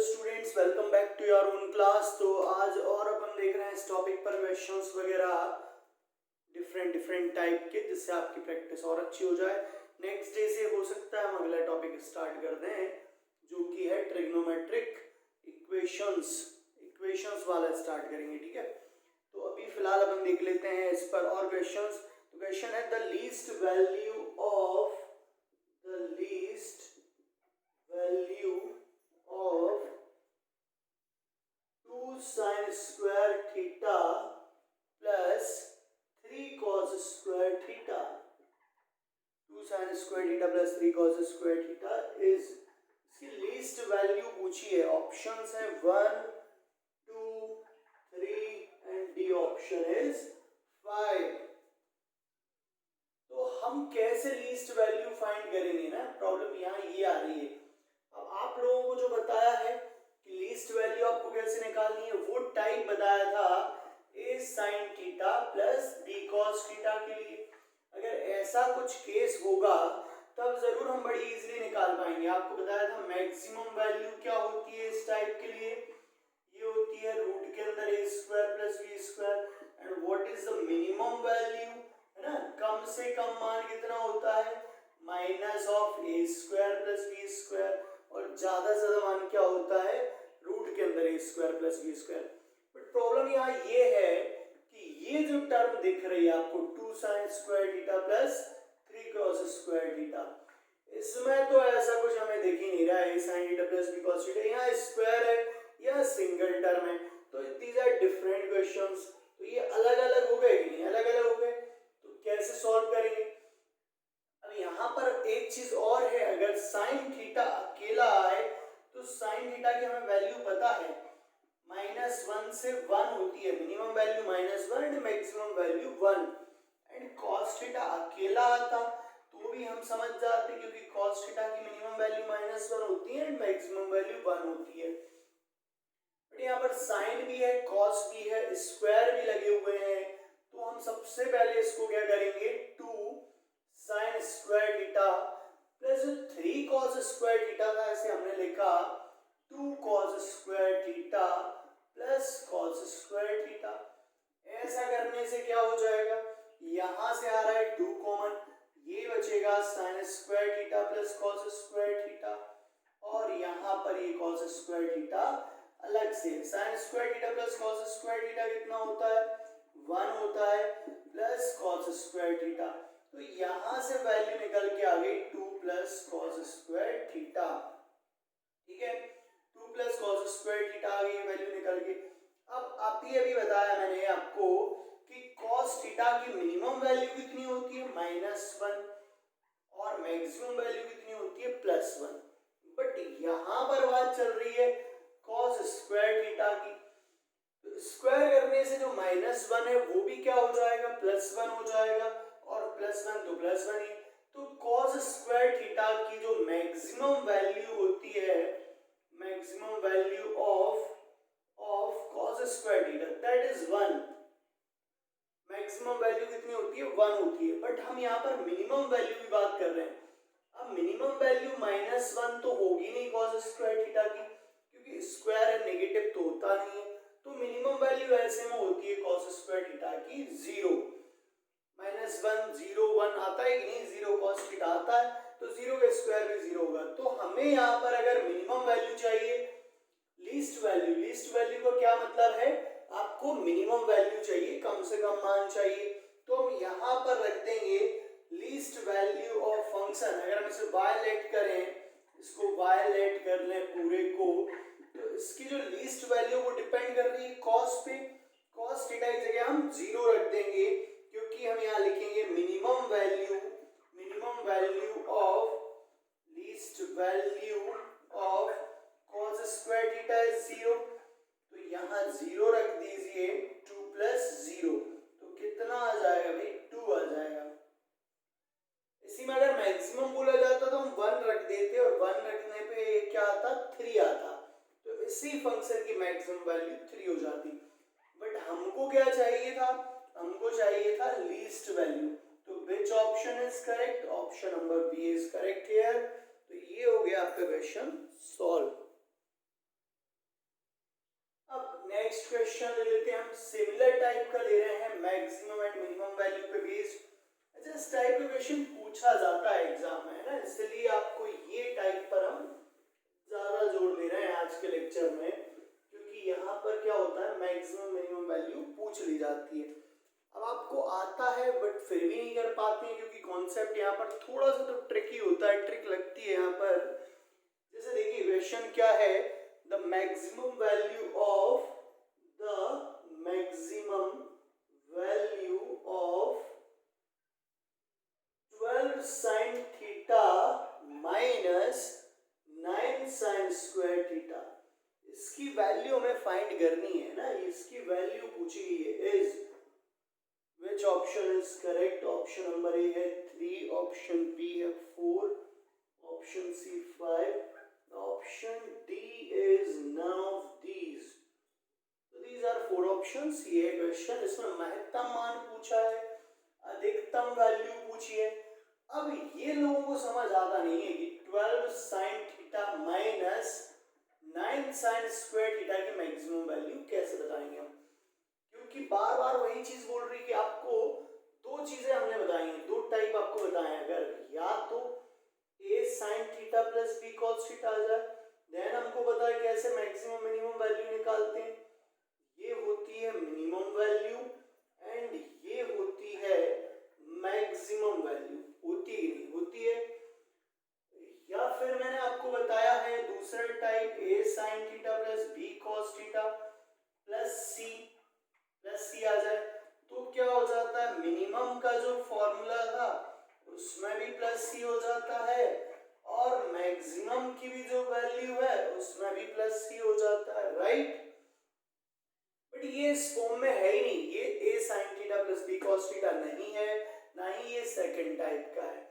Students, welcome back to your own class. तो आज और अपन देख रहे हैं इस टॉपिक पर क्वेश्चंस वगैरह डिफरेंट टाइप के, जिससे आपकी प्रैक्टिस और अच्छी हो जाए। नेक्स्ट डे से हो सकता है हम अगला टॉपिक स्टार्ट कर दें, जो कि है ट्रिग्नोमेट्रिक इक्वेशंस वाला स्टार्ट करेंगे। ठीक है, तो अभी फिलहाल अपन देख लेते हैं इस पर और क्वेश्चंस। तो क्वेश्चन है the least value of of 2 sin square theta plus 3 cos square theta. 2 sin square theta plus 3 cos square theta is, इसकी लीस्ट वैल्यू पूछी है। ऑप्शंस है 1, 2, 3 एंड डी ऑप्शन इज 5। तो हम कैसे लीस्ट वैल्यू फाइंड करेंगे ना, प्रॉब्लम यहाँ ये आ रही है। अब आप लोगों को जो बताया है कि लीस्ट वैल्यू आपको कैसे निकालनी है, वो टाइप बताया था a sin theta plus b cos theta के लिए। अगर ऐसा कुछ केस होगा तब जरूर हम बड़ी इजीली निकाल पाएंगे। आपको बताया था मैक्सिमम वैल्यू क्या होती है इस टाइप के लिए, ये होती है रूट के अंदर a square plus b square. And what is the minimum value, है ना, कम से कम मान कितना होता है, minus of a square plus b square. और ज्यादा से ज्यादा मान क्या होता है, रूट के अंदर a square plus b square. But problem यहाँ ये है कि ये जो टर्म दिख रही है आपको 2 sin square theta plus 3 cos square theta, इसमें तो ऐसा कुछ हमें दिख ही नहीं रहा है sin theta plus b cos theta. यहाँ स्क्वायर है या सिंगल टर्म है, तो दीज आर डिफरेंट क्वेश्चंस। तो ये अलग अलग हो गए कि नहीं, अलग अलग हो गए, तो कैसे सॉल्व करेंगे। अब यहाँ पर एक चीज और है, अगर साइन थीटा अकेला आए तो साइन थीटा की हमें वैल्यू पता है, -1 से 1 होती है। Minimum value -1 and maximum value 1। And cos theta अकेला आता तो भी हम समझ जाते, क्योंकि cos थीटा की मिनिमम वैल्यू -1 होती है एंड मैक्सिमम वैल्यू 1 होती है। बट यहाँ पर साइन भी है, cos भी है, स्क्वायर भी लगे हुए हैं, तो हम सबसे पहले इसको क्या करेंगे, 2 sin square theta plus 3 cos square theta था, ऐसे हमने लिखा 2 cos square theta plus cos square theta. ऐसा करने से क्या हो जाएगा, यहां से आ रहा है 2 कॉमन, ये बचेगा sin square theta plus cos square theta, और यहाँ पर ये cos स्क्वायर थीटा अलग से। sin square theta plus cos square theta कितना होता है, 1 होता है, प्लस cos स्क्वायर थीटा। तो यहां से वैल्यू निकल के आ गई 2 प्लस cos स्क्वायर थीटा। ठीक है, 2 प्लस cos स्क्वायर थीटा आ गई वैल्यू निकल के। अब अभी बताया मैंने आपको कि cos थीटा की मिनिमम वैल्यू कितनी होती है, -1, और मैक्सिमम वैल्यू कितनी होती है, +1। बट यहां पर बात चल रही है cos स्क्वायर थीटा की, तो स्क्वायर करने से जो -1 है वो भी क्या हो जाएगा, +1 हो जाएगा, और +1 तो +1 ही। तो cos स्क्वायर थीटा की जो मैक्सिमम वैल्यू होती है, maximum value of cos square theta, that is 1। Maximum value कितनी होती है, 1 होती है। बट हम यहाँ पर मिनिमम वैल्यू की बात कर रहे हैं। अब मिनिमम वैल्यू -1 तो होगी नहीं cos स्क्वायर थीटा की, क्योंकि स्क्वायर है, नेगेटिव तो होता नहीं है। तो मिनिमम वैल्यू ऐसे में होती है cos स्क्वायर थीटा की 0। -1 0 1 आता है कि नहीं, 0 cos थीटा आता है, तो 0 का स्क्वायर भी 0 होगा। तो हमें यहाँ पर अगर मिनिमम वैल्यू चाहिए, लीस्ट वैल्यू का क्या मतलब है, आपको मिनिमम वैल्यू चाहिए, कम से कम मान चाहिए। तो हम यहाँ पर रख देंगे लीस्ट वैल्यू ऑफ फंक्शन। अगर हम इसे y लेट करें, इसको y लेट कर लें पूरे को, तो इसकी जो लीस्ट वैल्यू वो डिपेंड कर रही है cos पे। cos थीटा की जगह हम 0 रख देंगे, क्योंकि हम यहाँ लिखेंगे minimum value of least value of cos square theta is 0। तो यहाँ 0 रख दीजिए, 2 प्लस 0, तो कितना आ जाएगा भाई, 2 आ जाएगा। इसी में अगर मैक्सिमम बोला जाता तो हम 1 रख देते, और 1 रखने पे क्या आता, 3 आता, तो इसी फंक्शन की मैक्सिमम वैल्यू 3 हो जाती। बट हमको क्या चाहिए था, हमको चाहिए था लीस्ट वैल्यू। तो which option is correct, option number B is correct here. तो ये हो गया आपका क्वेश्चन सॉल्व। क्वेश्चन ले लेते हैं हम, सिमिलर टाइप का ले रहे हैं, मैक्सिमम एंड मिनिमम वैल्यू पे बेस्ड। अच्छा, इस टाइप का क्वेश्चन पूछा जाता है एग्जाम में, है ना, इसलिए आपको ये टाइप पर हम ज्यादा जोर दे रहे हैं आज के लेक्चर में, क्योंकि यहाँ पर क्या होता है, मैक्सिमम मिनिमम वैल्यू पूछ ली जाती है। अब आपको आता है बट फिर भी नहीं कर पाते हैं, क्योंकि कॉन्सेप्ट यहाँ पर थोड़ा सा तो ट्रिकी होता है, ट्रिक लगती है यहाँ पर। जैसे देखिए क्वेश्चन क्या है, the maximum value of maximum value of 12 sin theta minus 9 sin square theta, इसकी वैल्यू हमें फाइंड करनी है ना, इसकी वैल्यू पूछी गई है। Is Which option is correct? Option number A है 3, ऑप्शन बी है 4, option C 5, option D is none of these. So these are 4 options. ये क्वेश्चन, इसमें महत्तम मान पूछा है, अधिकतम वैल्यू पूछी है। अब ये लोगों को समझ आता नहीं है कि 12 sin theta minus 9 sin square theta की मैक्सिमम वैल्यू कैसे बताएंगे हम, क्योंकि बार बार वही चीज बोल रही कि आपको दो चीजें हमने बताई हैं, दो टाइप आपको बताए हैं, अगर या तो a sin theta plus b cos theta आ जाए, देन हमको पता है कैसे मैक्सिमम मिनिमम वैल्यू निकालते हैं, ये होती है मिनिमम वैल्यू एंड ये होती है मैक्सिमम वैल्यू, होती ही नहीं होती है। या फिर मैंने आपको बताया है दूसरा type, a sin theta plus b cos theta plus c आ जाए, तो क्या हो जाता है, मिनिमम का जो फॉर्मूला था उसमें भी प्लस सी हो जाता है, और मैक्सिमम की भी जो वैल्यू है उसमें भी प्लस सी हो जाता है, राइट। बट ये इस फॉर्म में है ही नहीं, ये a sin theta plus b cos theta नहीं है, ना ही ये सेकंड टाइप का है।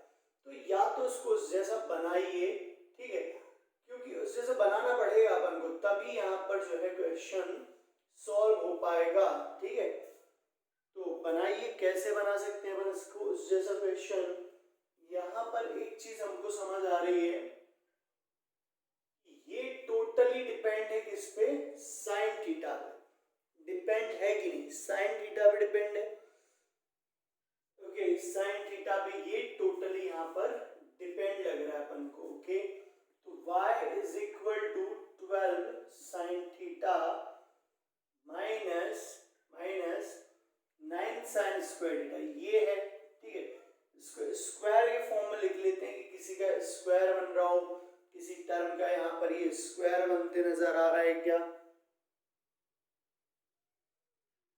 तो या तो इसको उस जैसा बनाइए, ठीक है, क्योंकि उस जैसा बनाना पड़ेगा अपन को, तभी यहाँ पर जो है क्वेश्चन सॉल्व हो पाएगा, ठीक है। तो बनाइए, कैसे बना सकते हैं अपन इसको उस जैसा क्वेश्चन। यहाँ पर एक चीज हमको समझ आ रही है, ये टोटली डिपेंड है किस पे, साइन थीटा पे डिपेंड है कि नहीं, साइन थीटा पे डिपेंड है, ओके, साइन थीटा पे ये टोटली यहाँ पर डिपेंड लग रहा है अपन को, ओके। तो y is equal to 12 sine theta minus 9 sin square theta, ये है, ठीक है। इसको स्क्वायर के फॉर्म में लिख लेते हैं कि किसी का स्क्वायर बन रहा हो, किसी टर्म का यहाँ पर ये स्क्वायर बनते नजर आ रहा है क्या।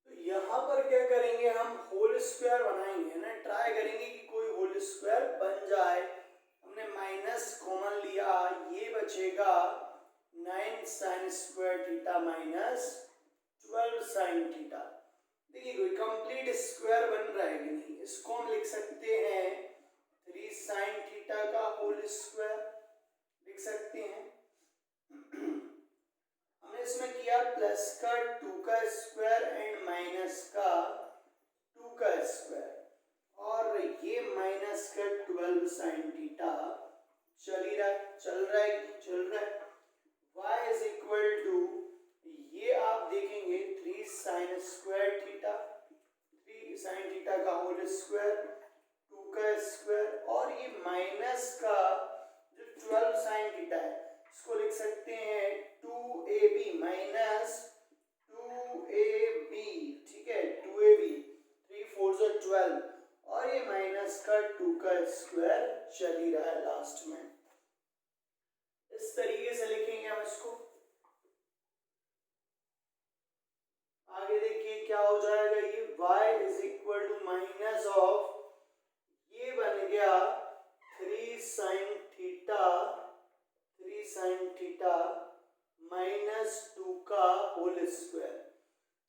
तो यहाँ पर क्या करेंगे हम, होल स्क्वायर बनाएंगे ना, ट्राई करेंगे कि कोई होल स्क्वायर बन जाए। हमने माइनस कॉमन लिया, ये बचेगा 9 sin square theta minus 12 sin theta. देखिए कोई कंप्लीट स्क्वायर बन रहा है कि नहीं, इसको हम लिख सकते हैं 3 sin थीटा का होल स्क्वायर लिख सकते हैं। हमने इसमें किया प्लस का 2 का स्क्वायर एंड माइनस का 2 का स्क्वायर, और ये माइनस का 12 sin थीटा चल ही रहा है, चल रहा है कि चल रहा है। y इज इक्वल टू, ये आप देखेंगे 3 sin square theta, 3 sin theta का होल स्क्वायर, 2 का स्क्वायर, और ये माइनस का जो 12 sin थीटा है इसको लिख सकते हैं 2ab माइनस 2ab, ठीक है, 2ab, 3 4 12, और ये माइनस का 2 का स्क्वायर चल ही रहा है लास्ट में। इस तरीके से लिखेंगे हम इसको। आगे देखिए क्या हो जाएगा, ये y is equal to minus of, ये बन गया 3 sin थीटा माइनस 2 का whole square,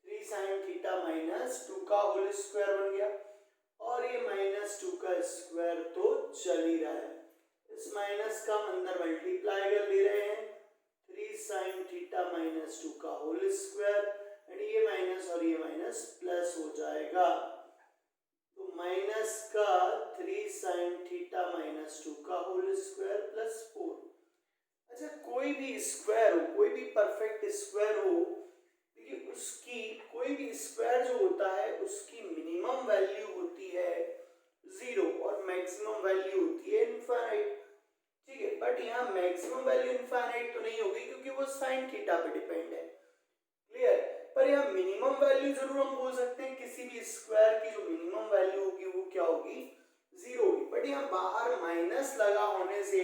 3 sin theta minus 2 का होल स्क्वायर बन गया, और ये माइनस 2 का स्क्वायर तो चल ही रहा है, इस माइनस का अंदर मल्टीप्लाई कर ले रहे हैं, 3 sin थीटा माइनस 2 का होल स्क्वायर, एंड ये माइनस और ये माइनस प्लस हो जाएगा, तो माइनस का 3 sin थीटा माइनस 2 का होल स्क्वायर प्लस 4। अच्छा, कोई भी स्क्वायर हो, कोई भी परफेक्ट स्क्वायर हो, कि उसकी कोई भी स्क्वायर जो होता है उसकी मिनिमम वैल्यू होती है 0 और मैक्सिमम वैल्यू होती है इनफाइनाइट। ठीक है, बट यहाँ मैक्सिमम वैल्यू इनफाइनाइट तो नहीं होगी क्योंकि वो साइन थीटा पे डिपेंड है। क्लियर? पर यहाँ मिनिमम वैल्यू जरूर हम बोल सकते हैं, किसी भी स्क्वायर की जो मिनिमम वैल्यू होगी वो क्या होगी, 0 होगी। बट यहाँ बाहर माइनस लगा होने से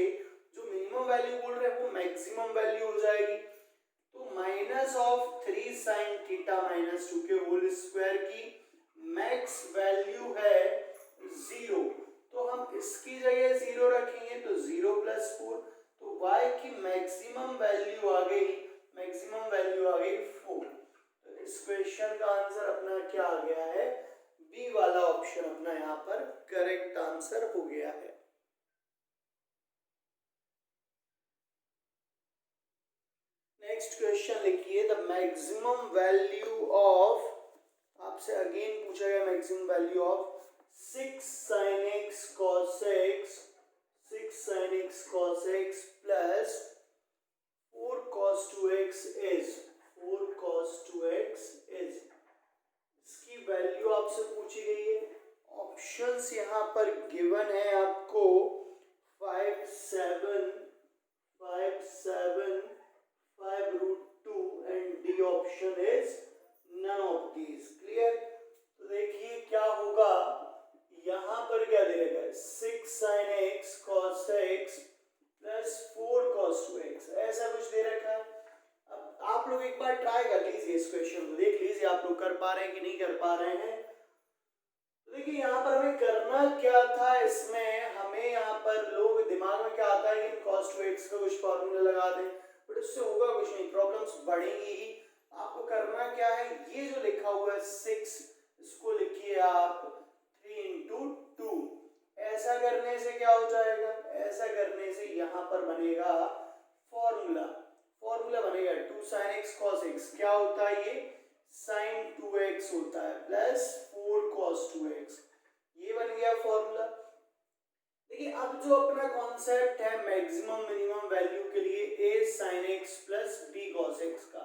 जो मिनिमम वैल्यू बोल रहे हैं वो मैक्सिमम वैल्यू हो जाएगी। तो minus of 3 sign theta minus 2 के होल स्क्वायर की मैक्स वैल्यू है 0। तो हम इसकी जगह 0 रखेंगे तो 0 + 4, तो y की मैक्सिमम वैल्यू आ गई, मैक्सिमम वैल्यू आ गई 4। तो इस क्वेश्चन का आंसर अपना क्या आ गया है, बी वाला ऑप्शन अपना यहाँ पर करेक्ट आंसर हो गया है। नेक्स्ट क्वेश्चन लिखिए, द मैक्सिमम वैल्यू ऑफ, आपसे अगेन पूछा गया maximum value of 6 sin x cos x, 6 sin x cos x plus 4 cos 2x is, 4 cos 2x is, इसकी वैल्यू आपसे पूछी गई है। ऑप्शंस यहाँ पर गिवन है आपको 5 7 5 7 5√2 and D option is none of these. Clear? तो देखिए क्या होगा, यहाँ पर क्या दे रखा है, 6 sin x cos x plus 4 cos 2x, ऐसा कुछ दे रखा है। अब आप लोग एक बार ट्राई कर लीजिए, इस क्वेश्चन को देख लीजिए आप लोग कर पा रहे हैं कि नहीं कर पा रहे हैं। तो देखिए यहाँ पर हमें करना क्या था, इसमें हमें यहाँ पर लोग दिमाग में क्या आता है कि cos 2x का कुछ फॉर्मूला लगा दें, बट उससे होगा कुछ नहीं, प्रॉब्लम्स बढ़ेंगी ही। आपको करना क्या है, ये जो लिखा हुआ है 6, इसको लिखिए आप 3 × 2। ऐसा करने से क्या हो जाएगा, ऐसा करने से यहाँ पर बनेगा फॉर्मूला, फॉर्मूला बनेगा 2 sin x cos x, क्या होता है ये sin 2x होता है प्लस 4 cos 2x, ये बन गया फॉर्मूला। देखिए अब जो अपना कॉन्सेप्ट है मैक्सिमम मिनिमम वैल्यू के लिए a sin x plus b cos x का,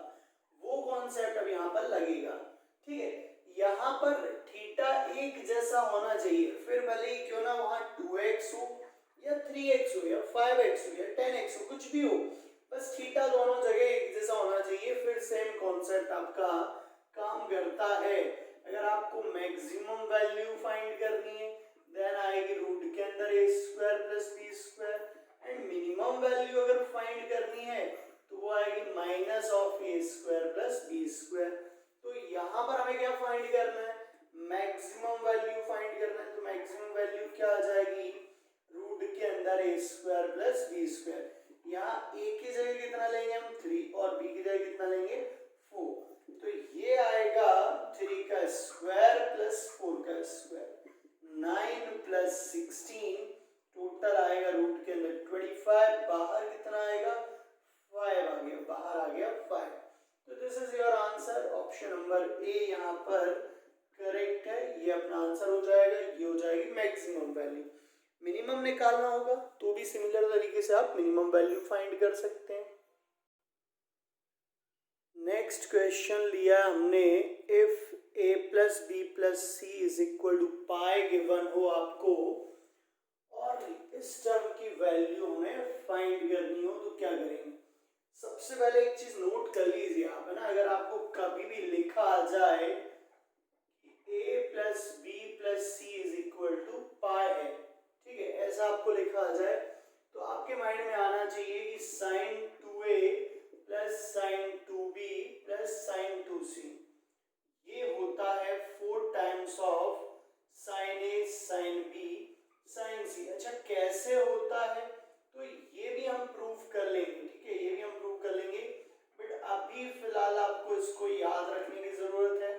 वो कॉन्सेप्ट अब यहाँ पर लगेगा। ठीक है, यहाँ पर थीटा एक जैसा होना चाहिए, फिर भले ही क्यों ना वहां 2x हो या 3x हो या 5x हो या 10x हो, कुछ भी हो, बस थीटा दोनों जगह एक जैसा होना चाहिए, फिर सेम कॉन्सेप्ट आपका काम करता है। अगर आपको मैक्सिमम वैल्यू फाइंड करनी है देन आएगी रूट के अंदर a square plus b square, and minimum value अगर फाइंड करनी है तो वो आएगी minus of a square plus b square. तो यहाँ पर हमें क्या फाइंड करना है, मैक्सिमम वैल्यू फाइंड करना है। तो मैक्सिमम वैल्यू क्या आ जाएगी, रूट के अंदर a square plus b square. यहाँ a की जगह कितना लेंगे हम 3 और b की जगह कितना लेंगे 4, तो ये आएगा 3 का स्क्वायर प्लस 4 का स्क्वायर, 9 + 16, टोटल आएगा रूट के अंदर 25, बाहर कितना आएगा 5 आ गया, बाहर आ गया 5। तो this is your answer, option number ए यहाँ पर करेक्ट है, ये अपना आंसर हो जाएगा, ये हो जाएगी मैक्सिमम वैल्यू। मिनिमम निकालना होगा तो भी सिमिलर तरीके से आप मिनिमम वैल्यू फाइंड कर सकते हैं। नेक्स्ट क्वेश्चन लिया हमने, if a + b + c = pi given हो आपको और इस टर्म की वैल्यू हमें फाइंड करनी हो तो क्या करेंगे। सबसे पहले एक चीज नोट कर लीजिए आप, है ना, अगर आपको कभी भी लिखा आ जाए a + b + c = पाई है, ठीक है, ऐसा आपको लिखा आ जाए तो आपके माइंड में आना चाहिए कि sin 2a + sin 2b + sin 2c, ये होता है 4 times of sin a sin b sin c। अच्छा कैसे होता है तो ये भी हम प्रूफ कर लेंगे, ठीक है, ये भी हम प्रूफ कर लेंगे, बट अभी फिलहाल आपको इसको याद रखने की जरूरत है।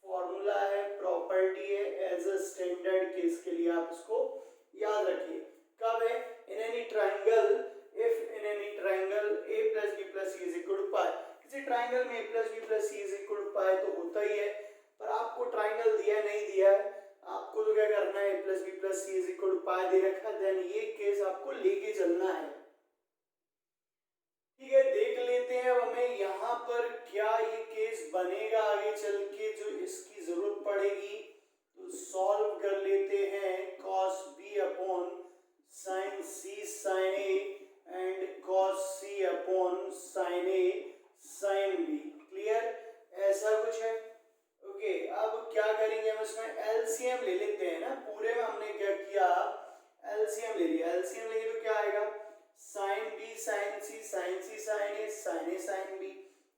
फॉर्मूला है, प्रॉपर्टी है, एज अ स्टैंडर्ड केस के लिए आप इसको याद रखिए। कब है, in any triangle, if in any triangle a + b + c = पाई, किसी ट्रायंगल में a + b + c = पाई तो होता ही है, पर आपको ट्रायंगल दिया नहीं दिया है, आपको तो क्या करना है, a + b + c = पाई दे रखा है, देन ये केस आपको लेके चलना है। ठीक है, देख लेते हैं अब हमें यहाँ पर क्या ये केस बनेगा आगे चल के जो इसकी जरूरत पड़ेगी, तो सॉल्व कर लेते हैं cos b upon sin c sin a and cos c upon sin a sin b। Clear, ऐसा कुछ है। ओके, अब क्या करेंगे, हम इसमें एलसीएम ले लेते हैं ना। पूरे में हमने क्या किया, एलसीएम ले लिया। एलसीएम लेंगे तो क्या आएगा, sin b sin c sin c sin a sin a sin b।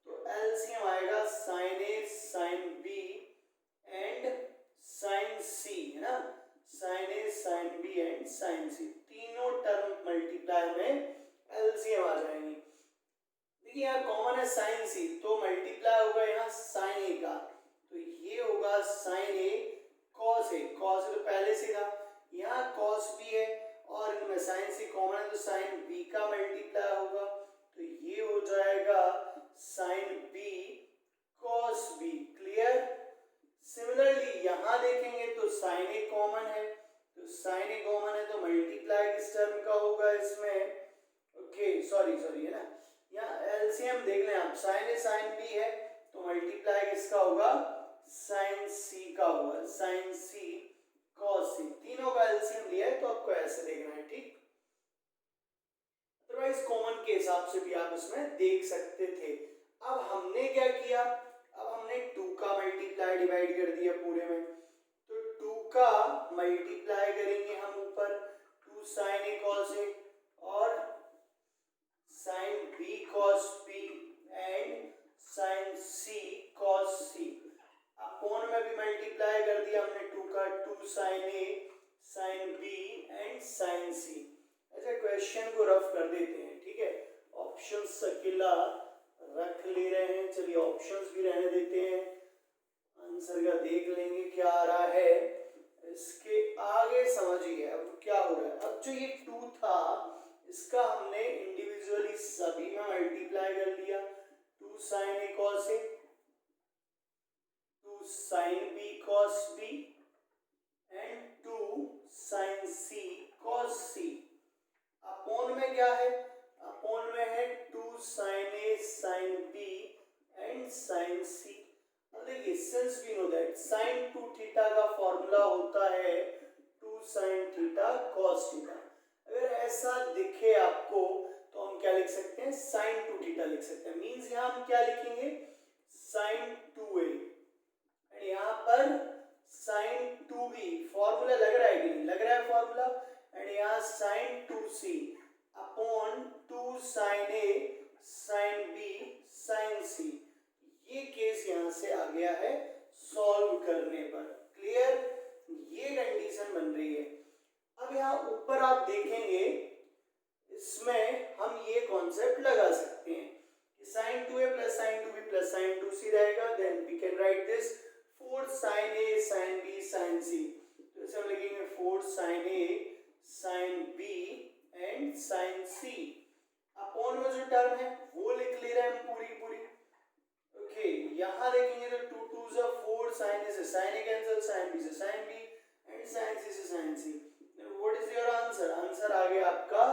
तो एलसीएम आएगा sin a sin b and sin c, है ना, sin a sin b and sin c। तीनों टर्म मल्टीप्लाई में एलसीएम आ जाएंगी। देखिए यहाँ कॉमन है sin c, तो मल्टीप्लाई होगा यहाँ sin a का, तो ये होगा sin a cos a। cos a तो पहले से था, यहाँ cos b है और इनमें sin c कॉमन है तो sin b का मल्टीप्लाई होगा, तो ये हो जाएगा sin b cos b। Clear. Similarly यहाँ देखेंगे तो sin a कॉमन है, तो sin a कॉमन है तो मल्टीप्लाई किस टर्म का होगा इसमें, ओके सॉरी है ना, यहाँ एलसीएम देख लें आप, sin a sin b है तो मल्टीप्लाई किसका होगा, sin c का होगा, sin c cos c। तीनों का एलसीएम लिया है तो आपको ऐसे देखना है, ठीक। अदरवाइज कॉमन के हिसाब से भी आप इसमें देख सकते थे। अब हमने क्या किया, अब हमने 2 का मल्टीप्लाई डिवाइड कर दिया पूरे में, तो 2 का मल्टीप्लाई करेंगे हम ऊपर, 2 sin a cos a और sin b cos b and sin c cos c। Upon में भी मल्टीप्लाई कर दिया हमने 2 का, 2 sin a sin b and sin c। अच्छा, क्वेश्चन को रफ कर देते हैं, ठीक है। ऑप्शंस अकेला रख ले रहे हैं, चलिए ऑप्शंस भी रहने देते हैं, आंसर का देख लेंगे क्या आ रहा है। इसके आगे समझिए अब क्या हो रहा है। अब जो ये 2 था इसका हमने इंडिविजुअली सभी में मल्टीप्लाई कर लिया, 2 sin a cos a, 2 sin b cos b and 2 sin c cos c। Upon में क्या है, अपॉन में है 2 sin a sin b and sin c। अब देखिए, since we know that sin 2 theta का फॉर्मूला होता है 2 sin थीटा cos थीटा। अगर ऐसा दिखे आपको तो हम क्या लिख सकते हैं, sin 2 थीटा लिख सकते हैं। मींस यहाँ हम क्या लिखेंगे, sin 2a एंड यहाँ पर sin 2b। फॉर्मूला लग रहा है कि नहीं, लग रहा है फॉर्मूला। एंड यहाँ sin 2c upon 2 sin a sin b sin c। ये केस यहाँ से आ गया है सॉल्व करने पर। क्लियर, ये कंडीशन बन रही है। अब यहाँ ऊपर आप देखेंगे, इसमें हम ये कॉन्सेप्ट लगा सकते हैं कि sin 2a plus sin 2b plus sin 2c रहेगा, then we can write this 4 sin a sin b sin c। तो इसे हम लिखेंगे 4 sin a sin b and sin c। Upon में जो टर्म है वो लिख ले रहे हैं हम पूरी पूरी। ओके, यहाँ देखेंगे तो 2 2 जा 4, sin a से sin a cancel, sin b से sin b and sin c से sin c। What is your answer? Answer आ गया आपका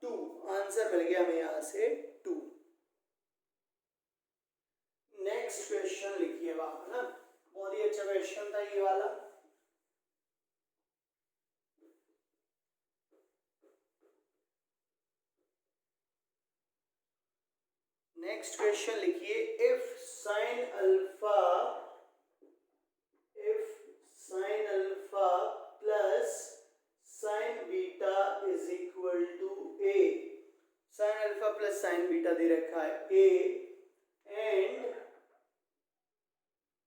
2। आंसर मिल गया हमें यहाँ से 2। नेक्स्ट क्वेश्चन लिखिए आप, है ना, बहुत ही अच्छा क्वेश्चन था ये वाला। नेक्स्ट क्वेश्चन लिखिए, if sin alpha plus sin beta is equal to a। sin alpha plus sin beta दे रखा है a and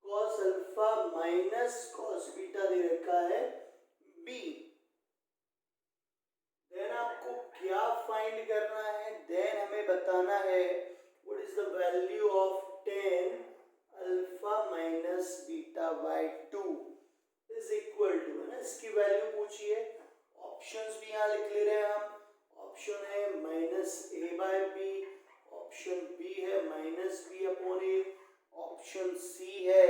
cos alpha minus cos beta दे रखा है b। देन आपको क्या फाइंड करना है, देन हमें बताना है what is the value of tan alpha minus beta by 2 is equal to, है ना, इसकी वैल्यू पूछिए। ऑप्शंस भी यहाँ लिख ले रहे हैं हम। ऑप्शन है minus A by B, option B है minus B upon A, option C है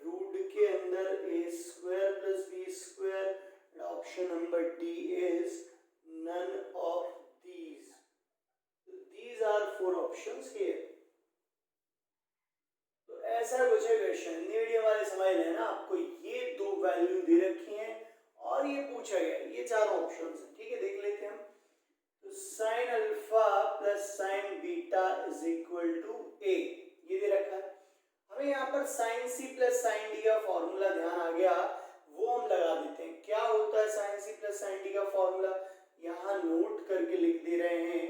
रूट के अंदर A square plus B square, option number D is none of these. So these are 4 options here. ऐसा कुछ है question, Hindi medium वाले समझ लेना, आपको ये दो वैल्यू दे रखी हैं और ये पूछा गया, ये चारों ऑप्शंस हैं, ठीक है, देख लेते हैं हम। तो sine alpha plus sine beta is equal to A, ये दे रखा है हमें। यहाँ पर sine C plus sine D का फॉर्मूला ध्यान आ गया, वो हम लगा देते हैं। क्या होता है sine C plus sine D का फॉर्मूला, यहाँ नोट करके लिख दे रहे हैं।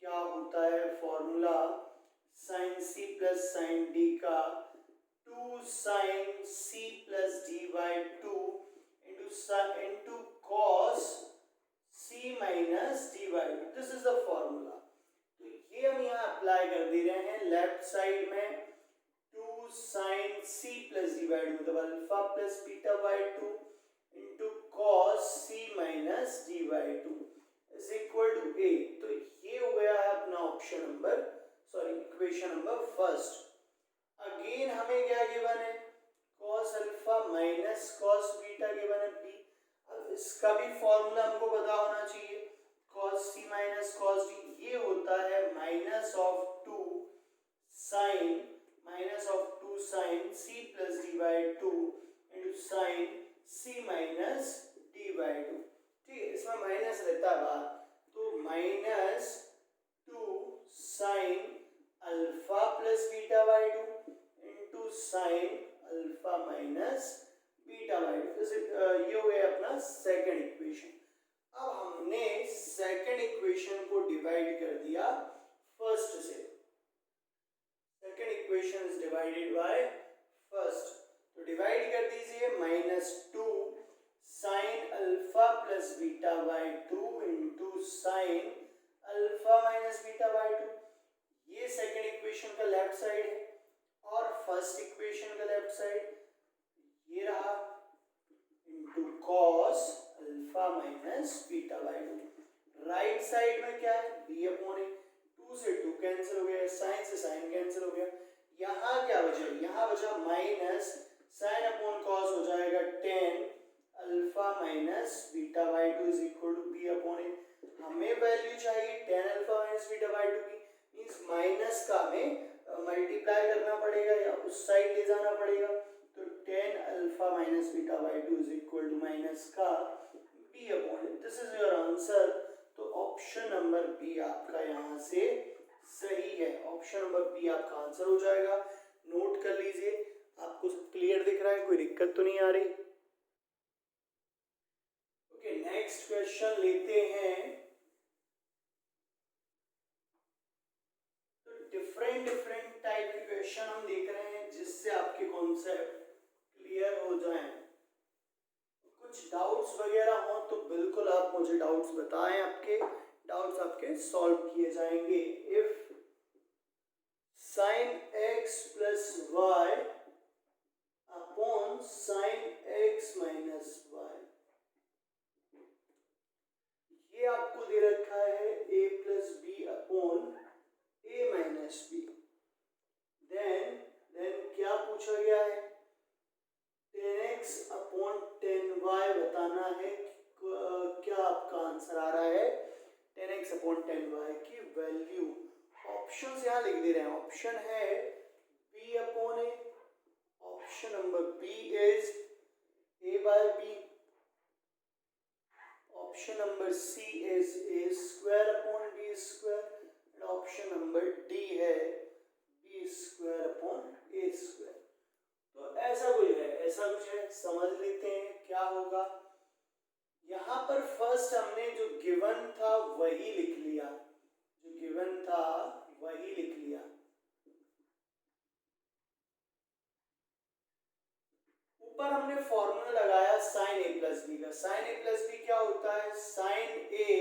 क्या होता है formula sine C plus sine D का, 2 sine C plus D by 2 into cos C minus D by 2, this is the formula. तो ये हम यहाँ अप्लाई कर दे रहे हैं लेफ्ट साइड में, 2 sine C plus D by 2 मतलब alpha plus beta by 2 into cos C minus D by 2 is equal to A. तो ये हो गया है अपना option number, sorry equation number first. Again हमें क्या गिवन है, cos alpha minus cos beta given है बी। अब इसका भी फॉर्मूला हमको पता होना चाहिए, cos C minus cos D, ये होता है minus of 2 sine C plus D by 2 into sine C minus D by 2, ठीक है, इसमें माइनस रहता है बाहर, तो minus 2 sine alpha plus beta by 2 into sine alpha minus beta by 2, ये हो गया अपना सेकंड इक्वेशन। अब हमने सेकंड इक्वेशन को डिवाइड कर दिया फर्स्ट से, second equation is divided by first, तो डिवाइड कर दीजिए minus 2 sine alpha plus beta by 2 into sine alpha minus beta by 2, ये सेकंड इक्वेशन का लेफ्ट साइड है, और फर्स्ट इक्वेशन का लेफ्ट साइड ये रहा, into cos alpha minus beta by 2। Right side में क्या है, बी अपॉन ए, 2 से 2 कैंसिल हो गया, साइन से साइन कैंसिल हो गया, यहाँ क्या बचा, यहाँ बचा माइनस साइन अपॉन कॉस हो जाएगा 10 alpha minus beta by 2 is equal to B upon A. हमें वैल्यू चाहिए 10 अल्फा माइनस बीटा बाई 2 की, मींस माइनस का हमें मल्टीप्लाई करना पड़ेगा या उस साइड ले जाना पड़ेगा, तो 10 alpha minus beta by 2 is equal to minus का B upon A, this is your answer. तो ऑप्शन नंबर बी आपका यहाँ से सही है, ऑप्शन नंबर बी आपका आंसर हो जाएगा। नोट कर लीजिए, आपको सब क्लियर दिख रहा है, कोई दिक्कत तो नहीं आ रही। ओके, नेक्स्ट क्वेश्चन लेते हैं। तो डिफरेंट टाइप के क्वेश्चन हम देख रहे हैं जिससे आपके कॉन्सेप्ट क्लियर हो जाएं। कुछ डाउट्स वगैरह हो तो बिल्कुल आप मुझे डाउट्स बताएं, आपके डाउट्स आपके सॉल्व किए जाएंगे। If sin x plus y upon sin x minus y, ये आपको दे रखा है a plus b upon a minus b, then क्या पूछा गया है, 10x upon 10y बताना है। क्या आपका आंसर आ रहा है 10x upon 10y की वैल्यू, ऑप्शन यहाँ लिख दे रहे हैं, ऑप्शन है b upon A, option number B is a by b, option number C is a square upon b square, and option number D है b square upon a square. तो ऐसा कुछ है, समझ लेते हैं क्या होगा। यहाँ पर फर्स्ट हमने जो गिवन था वही लिख लिया, जो गिवन था वही लिख लिया। ऊपर हमने फॉर्मूला लगाया साइन ए प्लस बी का। साइन ए प्लस बी क्या होता है, sign A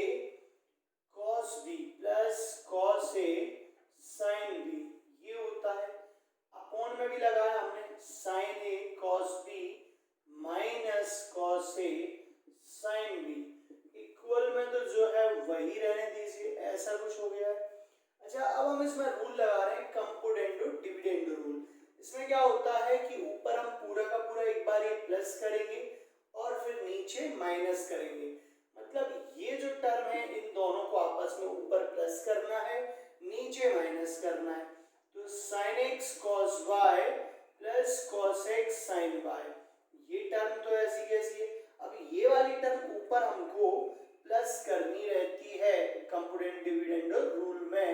cos B plus cos A sine B, ये होता है। अपॉन में भी लगाया हमने sign A cos B minus cos A sine B, equal में तो जो है वही रहने दीजिए, ऐसा कुछ हो गया है। अच्छा, अब हम इसमें रूल लगा रहे हैं कंपोनेंडो डिविडेंडो रूल। इसमें क्या होता है कि ऊपर हम पूरा का पूरा एक बार ये प्लस करेंगे और फिर नीचे माइनस करेंगे, मतलब ये जो टर्म है इन दोनों को आपस में ऊपर प्लस करना है, नीचे माइनस करना है। तो sin x cos y plus cos X sine Y. ये टर्म तो ऐसी कैसी है। अब ये वाली टर्म ऊपर हमको प्लस करनी रहती है कंपोनेंट डिविडेंड रूल में,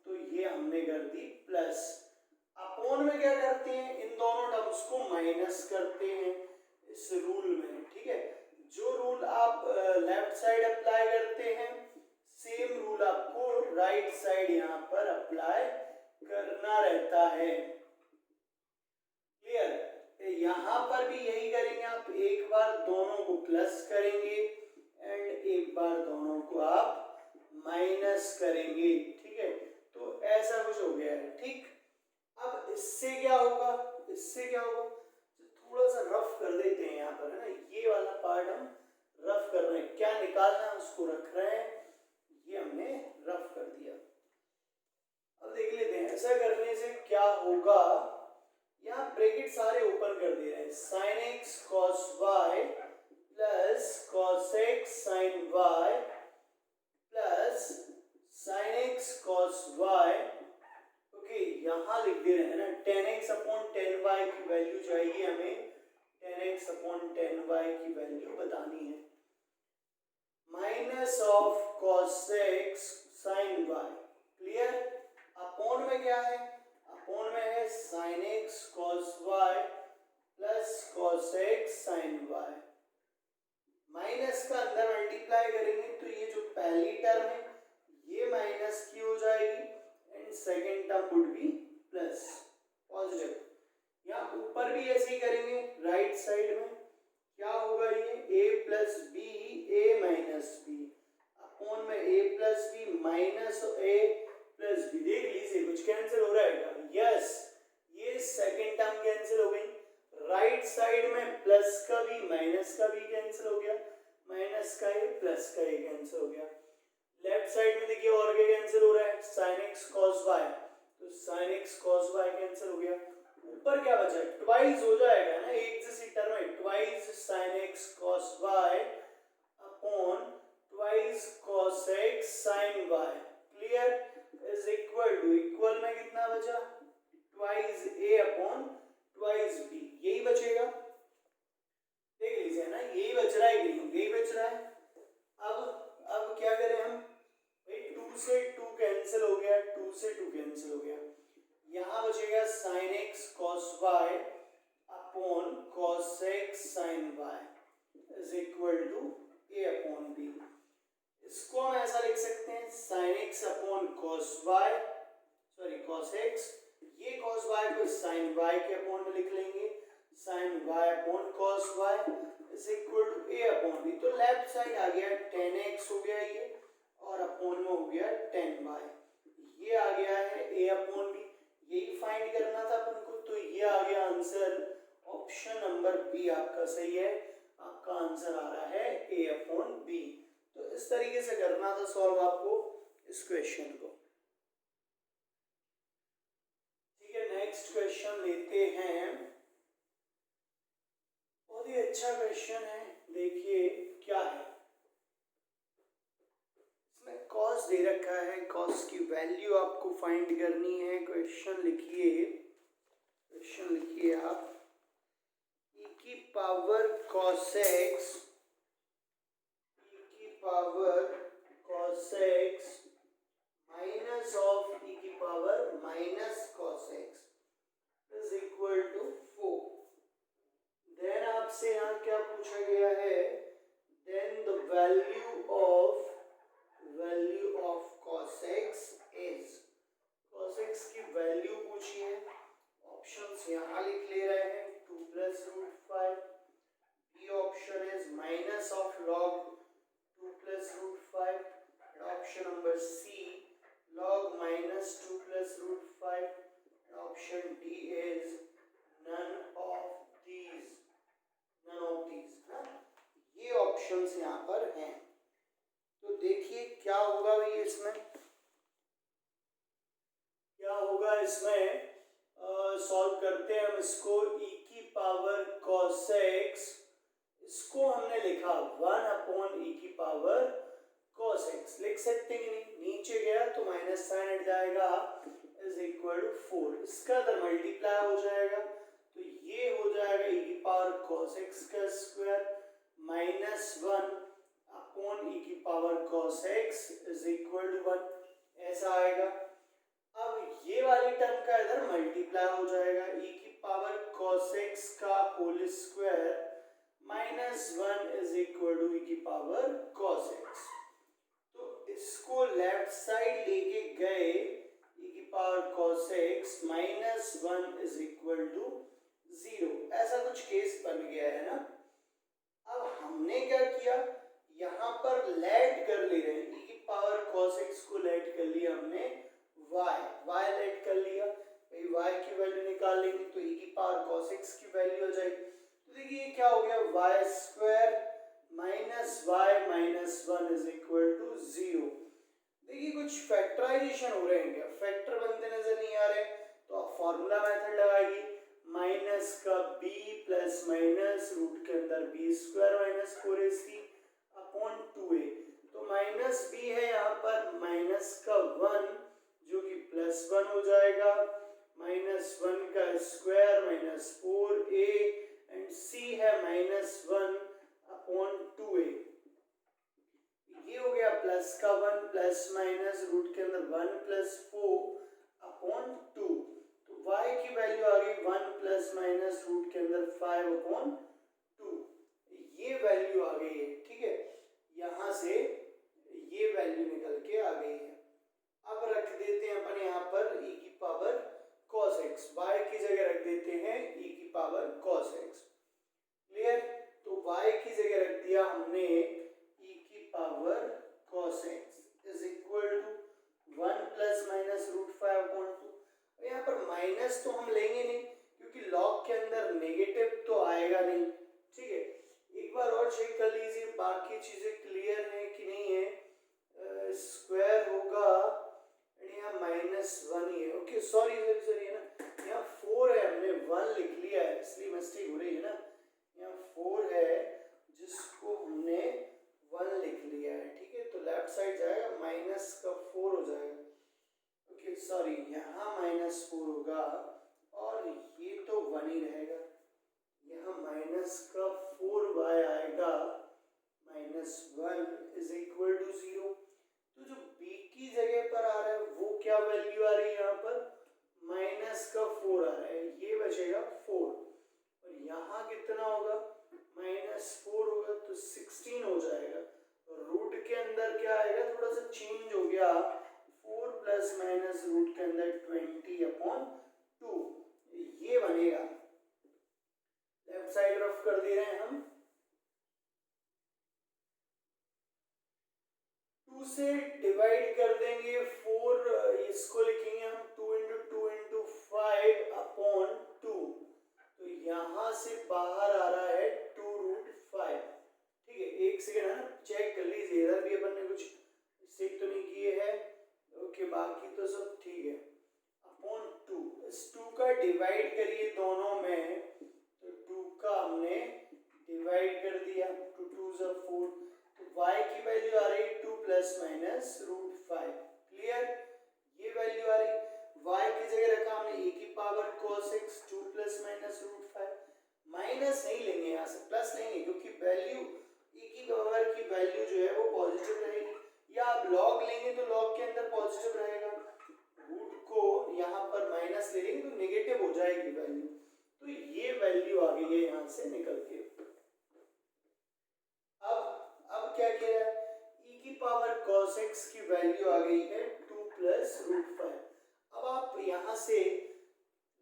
तो ये हमने कर दी प्लस। अपोन में क्या करते हैं, इन दोनों टर्म्स को माइनस करते हैं इस रूल में, ठीक है। जो रूल आप लेफ्ट साइड अप्लाई करते हैं, सेम रूल आपको राइट साइड यहाँ पर अप्लाई करना रहता है। क्लियर। यहाँ पर भी यही करेंगे आप, एक बार दोनों को प्लस करेंगे एंड एक बार दोनों को आप माइनस करेंगे, ठीक है। तो ऐसा कुछ हो गया है, ठीक। अब इससे क्या होगा, इससे क्या होगा, थोड़ा सा रफ कर देते हैं यहाँ पर, है ना। ये वाला पार्ट हम रफ कर रहे हैं, क्या निकालना है उसको रख रहे हैं, ये हमने रफ कर दिया। अब देख लेते हैं ऐसा करने से क्या होगा। यहाँ ब्रैकेट सारे ओपन कर दे रहे हैं, sine X cos Y plus cos X sine Y plus sine X cos Y. Okay, यहाँ लिख दे रहे हैं ना, tan X upon tan Y की वैल्यू चाहिए हमें, tan X upon tan Y की वैल्यू बतानी है। Minus of cos X sine Y, clear. Upon में क्या है, अपॉन में है sine X cos Y plus cos X sine Y. Minus का अंदर मल्टीप्लाई करेंगे तो ये जो पहली टर्म है ये माइनस की हो जाएगी and second term would be plus positive. यहाँ ऊपर भी ऐसे ही करेंगे, राइट साइड में क्या होगा, ये a plus B A minus B, upon में a plus B minus a plus B. देख लीजिए कुछ कैंसिल हो रहा है क्या, यस, ये सेकेंड टर्म कैंसिल हो गई। राइट साइड में प्लस का भी माइनस का भी कैंसिल हो गया, माइनस का ये प्लस का ये कैंसिल हो गया। लेफ्ट साइड में देखिए और क्या कैंसिल हो रहा है, साइन एक्स कॉस वाई, तो sine X cos Y cancel हो गया। ऊपर क्या बचा है, ट्वाइस हो जाएगा ना, एक जैसी टर्म है, twice sine X cos Y upon twice cos X sine Y, clear, is equal to, equal में कितना बचा, twice A upon twice B, यही बचेगा। देख लीजिए ना, यही बच रहा है कि नहीं, यही बच रहा है। अब क्या करें हम भाई, 2 से 2 कैंसिल हो गया, 2 से 2 कैंसिल हो गया, यहाँ बचेगा sine X cos Y upon cos X sine Y is equal to A upon B. इसको हम ऐसा लिख सकते हैं, sine X upon cos Y, sorry cos X, ये कॉस वाई को साइन वाई के अपॉन में लिख लेंगे, sine Y upon cos Y is equal to A upon B. तो लेफ्ट साइड आ गया 10x हो गया ये, और अपॉन में हो गया 10y, ये आ गया है a अपॉन बी, यही फाइंड करना था अपन को। तो ये आ गया आंसर, ऑप्शन नंबर बी आपका सही है, आपका आंसर आ रहा है a अपॉन बी। तो इस तरीके से करना था सॉल्व आपको इस क्वेश्चन को। ठीक है, नेक्स्ट क्वेश्चन लेते हैं, बहुत ही अच्छा क्वेश्चन है, देखिए क्या है। इसमें कॉस दे रखा है, कॉस की वैल्यू आपको फाइंड करनी है। क्वेश्चन लिखिए, क्वेश्चन लिखिए आप, e की पावर cos x, e की power cos x minus of e की power minus cos x is equal to 4। Then आपसे यहाँ क्या पूछा गया है, then the value of cos x is, cos x की वैल्यू पूछी है, ऑप्शंस यहाँ लिख ले रहे हैं, 2 plus root 5, B option is minus of log 2 plus root 5, and option number C log minus 2 plus root 5, and option D is none of these, हाँ? ये ऑप्शंस यहाँ पर हैं। तो देखिए क्या होगा भाई, इसमें क्या होगा, इसमें सॉल्व करते हैं हम इसको। e की पावर cos x, इसको हमने लिखा 1 अपॉन e की पावर cos x, लिख सकते हैं नहीं, नीचे गया तो माइनस साइन हट जाएगा, इज इक्वल टू 4, इसका अगर मल्टीप्लाई हो जाएगा तो ये हो जाएगा e की पावर cos x का स्क्वायर -1 अपॉन e की power cos x is equal to 1, ऐसा आएगा। अब ये वाली टर्म का इधर मल्टीप्लाई हो जाएगा, e की पावर cos x का whole square -1 is equal to e की पावर cos x। तो इसको लेफ्ट साइड लेके गए, e की power cos x -1 is equal to 0, ऐसा कुछ केस बन गया है ना। अब हमने क्या किया, यहाँ पर लेट कर ले रहे हैं, e की पावर cos x को लेट कर लिया हमने y लेट कर लिया, y की वैल्यू निकाल लेंगे तो e की पावर cos x की वैल्यू हो जाएगी। तो देखिए क्या हो गया, y square minus y minus 1 is equal to 0। देखिए कुछ फैक्टराइजेशन हो रहे हैं, क्या फैक्टर बनते नजर नहीं आ रहे, तो आप फॉर्मूला मेथड लगाइए, माइनस का b प्लस माइनस रूट के अंदर b square minus 4ac upon 2a, तो माइनस b है यहाँ पर माइनस का 1 जो कि प्लस 1 हो जाएगा, -1 का स्क्वायर -4a एंड c है -1 अपॉन 2a, ये हो गया प्लस का 1 प्लस माइनस रूट के अंदर 1 प्लस 4 अपॉन 2, तो y की वैल्यू आ गई 1 प्लस माइनस रूट के अंदर 5 अपॉन 2, ये वैल्यू आ गई है, ठीक है, यहाँ से ये वैल्यू निकल के आ गई है। अब रख देते हैं अपन यहाँ पर e की पावर cos x, y की जगह रख देते हैं e की पावर cos x, क्लियर। तो y की जगह रख दिया हमने e की power cos x is equal to 1 plus minus root 5 upon 2। यहाँ पर माइनस तो हम लेंगे नहीं क्योंकि लॉग के अंदर नेगेटिव तो आएगा नहीं, ठीक है। एक बार और चेक कर लीजिए बाकी चीजें क्लियर है कि नहीं है, स्क्वायर होगा यहाँ -1 ही है, ओके सॉरी है ना, यहाँ 4 है, हमने 1 लिख लिया है इसलिए मिस्टेक हो रही है ना, यहाँ 4 है जिसको हमने 1 लिख लिया है, ठीक है, तो लेफ्ट साइड जाएगा माइनस का 4 हो जाएगा, ओके सॉरी यहाँ -4 होगा और ये तो 1 ही रहेगा, यहाँ माइनस का 4y आएगा -1 इज इक्वल टू 0। तो जो b की जगह पर आ रहा है वो क्या वैल्यू आ रही है, यहाँ पर माइनस का 4 आ रहा है, ये बचेगा 4 और यहाँ कितना होगा -4 होगा तो 16 हो जाएगा, रूट के अंदर क्या आएगा, थोड़ा सा चेंज हो गया, 4 प्लस माइनस रूट के अंदर 20 अपॉन 2, ये बनेगा। लेफ्ट साइड रफ कर दे रहे हैं हम, 2 से डिवाइड कर देंगे 4, इसको लिखेंगे हम 2 इंटू 2 इंटू 5 अपॉन 2, तो यहाँ से बाहर आ रहा है 2 रूट 5, ठीक है। एक सेकेंड है ना, चेक कर लीजिए इधर भी अपन ने कुछ मिस्टेक तो नहीं किए है, ओके बाकी तो सब ठीक है, अपॉन 2, इस 2 का डिवाइड करिए दोनों में, तो 2 का हमने डिवाइड कर दिया, 2 2 ज़ा 4, तो y की वैल्यू आ रही है 2 प्लस माइनस रूट 5, क्लियर, ये वैल्यू आ रही, y की जगह रखा हमने e की power cos x 2 plus minus root 5, minus नहीं लेंगे यहाँ से प्लस लेंगे क्योंकि वैल्यू e की पावर की वैल्यू जो है वो पॉजिटिव रहेगी, या आप लॉग लेंगे तो लॉग के अंदर पॉजिटिव रहेगा, रूट को यहाँ पर माइनस ले लेंगे तो नेगेटिव हो जाएगी वैल्यू, तो ये वैल्यू आ गई है यहाँ से निकल के। अब क्या किया है, e की पावर cos x की वैल्यू आ गई है 2 प्लस रूट 5। अब आप यहाँ से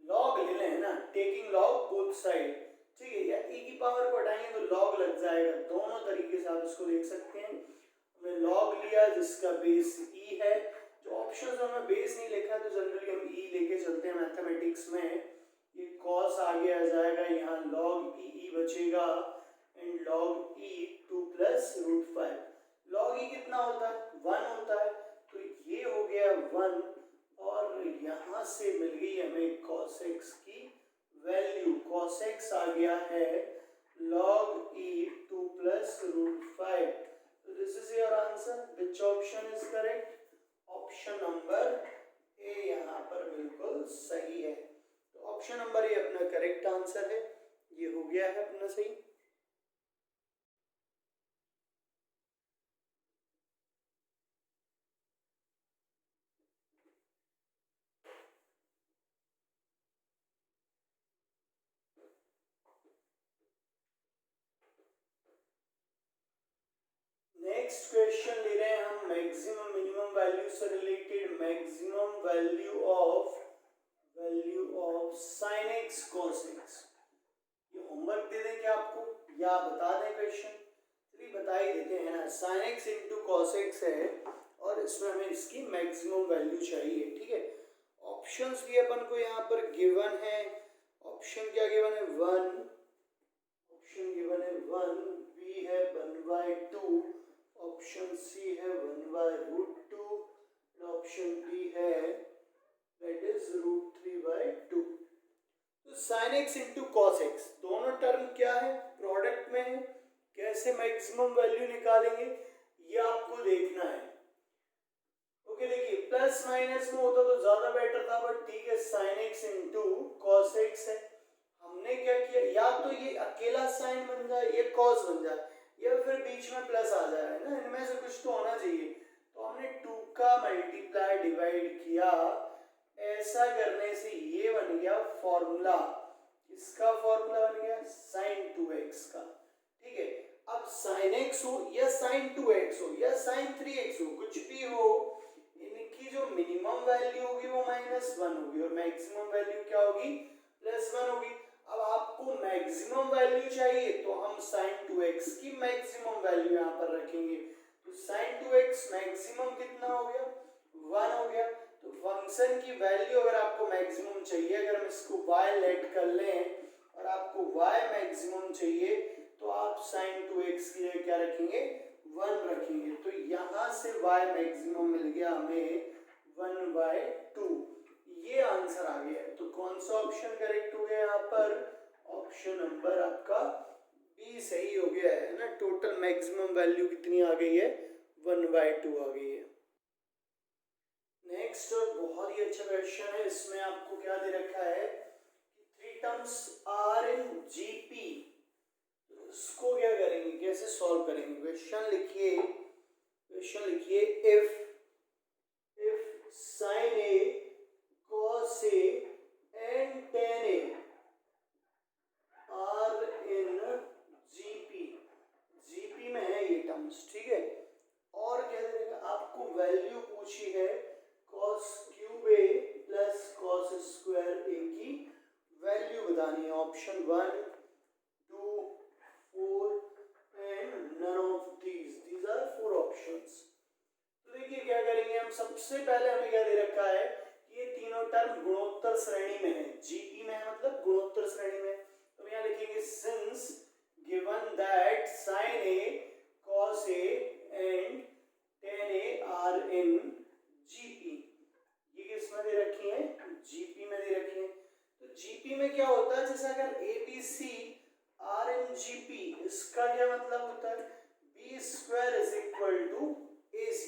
लॉग ले लें ना, टेकिंग लॉग बोथ साइड, ठीक है, या e की पावर को हटाएंगे तो लॉग लग जाएगा, दोनों तरीके से आप इसको देख सकते हैं। हमने लॉग लिया जिसका बेस e है, जो ऑप्शंस में बेस नहीं लिखा तो जनरली हम e लेके चलते हैं मैथमेटिक्स में, ये cos आगे आ जाएगा, यहाँ log e बचेगा and log e 2 plus root 5, log e कितना होता है 1 होता है, तो ये हो गया 1 और यहाँ से मिल गई हमें cos x की वैल्यू, cos x आ गया है log e 2 plus root 5, so this is your answer, which option is correct, option number ए यहाँ पर बिल्कुल सही है, तो ऑप्शन नंबर ए अपना करेक्ट आंसर है। ये हो गया है अपना सही। नेक्स्ट क्वेश्चन ले रहे हैं हम मैक्सिमम मिनिमम वैल्यू से related. Maximum value of sin x cos x। ये होमवर्क दे दें क्या आपको या बता दें क्वेश्चन? चलिए बता ही देते हैं ना। sin x into cos x है और इसमें हमें इसकी मैक्सिमम वैल्यू चाहिए। ठीक है, ऑप्शंस भी अपन को यहाँ पर गिवन है। ऑप्शन क्या गिवन है? 1, ऑप्शन गिवन है 1, बी है 1/2, ऑप्शन सी है 1/√2, ऑप्शन डी है दैट इज √3/2। तो sin x into cos x दोनों टर्म क्या है? प्रोडक्ट में है। कैसे मैक्सिमम वैल्यू निकालेंगे ये आपको देखना है। ओके, देखिए प्लस माइनस में होता तो ज्यादा बेटर था, बट ठीक है, sin x into cos x है। हमने क्या किया, या तो ये अकेला साइन बन जाए, ये cos बन जाए, या फिर बीच में प्लस आ जाए, है ना, इनमें से कुछ तो होना चाहिए। तो हमने 2 का मल्टीप्लाई डिवाइड किया, ऐसा करने से ये बन गया फॉर्मूला। इसका फॉर्मूला बन गया sin 2x का। ठीक है, अब sin x हो या sin 2x हो या sin 3x हो, कुछ भी हो, इनकी जो मिनिमम वैल्यू होगी वो -1 होगी और मैक्सिमम वैल्यू क्या होगी? +1 होगी। अब आपको मैक्सिमम वैल्यू चाहिए तो हम sin 2x की मैक्सिमम वैल्यू यहाँ पर रखेंगे। तो sin 2x मैक्सिमम कितना हो गया? 1 हो गया। तो फंक्शन की वैल्यू अगर आपको मैक्सिमम चाहिए, अगर हम इसको y लेट कर लें और आपको y मैक्सिमम चाहिए, तो आप sin 2x की जगह क्या रखेंगे? 1 रखेंगे। तो यहाँ से y मैक्सिमम मिल गया हमें 1/2। ये आंसर आ गया। तो कौन सा ऑप्शन करेक्ट हो गया यहाँ पर? ऑप्शन नंबर आपका बी सही हो गया है ना। टोटल मैक्सिमम वैल्यू कितनी आ गई है? 1/2 आ गई है। नेक्स्ट और बहुत ही अच्छा क्वेश्चन है। इसमें आपको क्या दे रखा है कि 3 टर्म्स आर इन जीपी। इसको क्या करेंगे, कैसे सॉल्व करेंगे? क्वेश्चन लिखिए, क्वेश्चन लिखिए, if sin a cos a and tan a are in GP में है ये टर्म्स। ठीक है, और क्या देगा आपको? वैल्यू पूछी है cos cube a plus cos square a की वैल्यू बतानी है। Option 1, 2, 4 and none of these are 4 options. तो देखिए क्या करेंगे हम। सबसे पहले हमें क्या दे रखा है कि ये तीनों टर्म गुणोत्तर श्रेणी में है। जीपी में है मतलब गुणोत्तर श्रेणी में। तो यहाँ लिखेंगे since given that sin a cos a and tan a are in GP। ये किस में दे रखी है? जीपी में दे रखी है। तो जीपी में क्या होता है, जैसे अगर ABC आर इन जीपी, इसका क्या मतलब होता है? B² = AC।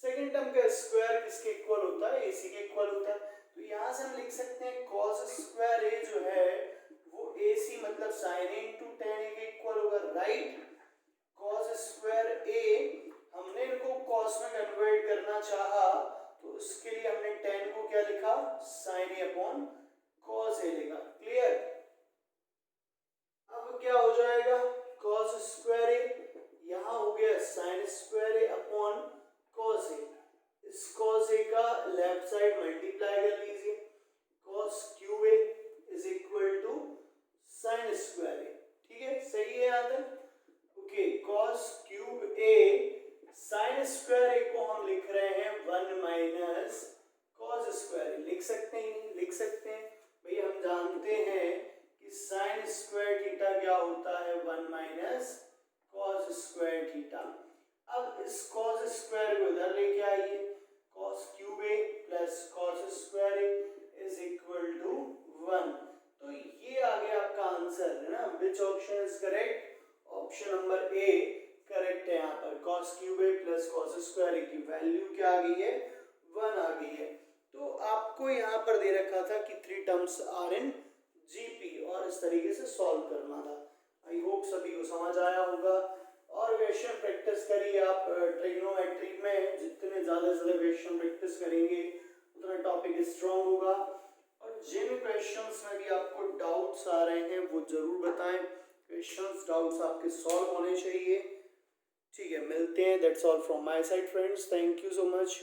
सेकेंड टर्म का स्क्वायर किसके इक्वल होता है? AC के इक्वल होता है। तो यहाँ से हम लिख सकते हैं cos स्क्वायर a जो है वो AC मतलब sin a into tan a के इक्वल होगा, राइट। cos स्क्वायर a हमने इनको cos में कन्वर्ट करना चाहा, तो उसके लिए हमने tan को क्या लिखा? sin a upon cos a लिखा। क्लियर? अब क्या हो जाएगा? cos स्क्वायर a यहाँ हो गया sin square a upon cos a। इस cos a का लेफ्ट साइड मल्टीप्लाई कर लीजिए। cos cube a is equal to sin square a। ठीक है, सही है यहाँ तक? Okay, cos cube a sin square a को हम लिख रहे हैं 1 माइनस cos स्क्वायर a। लिख सकते हैं, नहीं लिख सकते हैं भाई? हम जानते हैं कि sin स्क्वायर थीटा क्या होता है? 1 माइनस cos स्क्वायर थीटा। अब इस cos स्क्वायर को इधर लेके आइए। cos cube a plus cos square a is equal to 1। तो ये आ गया आपका आंसर, है ना। Which option is correct? Option number A correct है। यहाँ पर cos cube a plus cos square a की वैल्यू क्या आ गई है? 1 आ गई है। तो आपको यहाँ पर दे रखा था कि 3 टर्म्स आर इन जीपी और इस तरीके से सॉल्व करना था। आई होप सभी को समझ आया होगा। और क्वेश्चन प्रैक्टिस करिए आप ट्रिग्नोमेट्री में, जितने ज़्यादा से ज़्यादा क्वेश्चन प्रैक्टिस करेंगे उतना टॉपिक स्ट्रांग होगा। और जिन क्वेश्चंस में भी आपको डाउट्स आ रहे हैं वो ज़रूर बताएं। क्वेश्चंस डाउट्स आपके सॉल्व होने चाहिए। ठीक है, मिलते हैं। That's all from my side friends, thank you so much.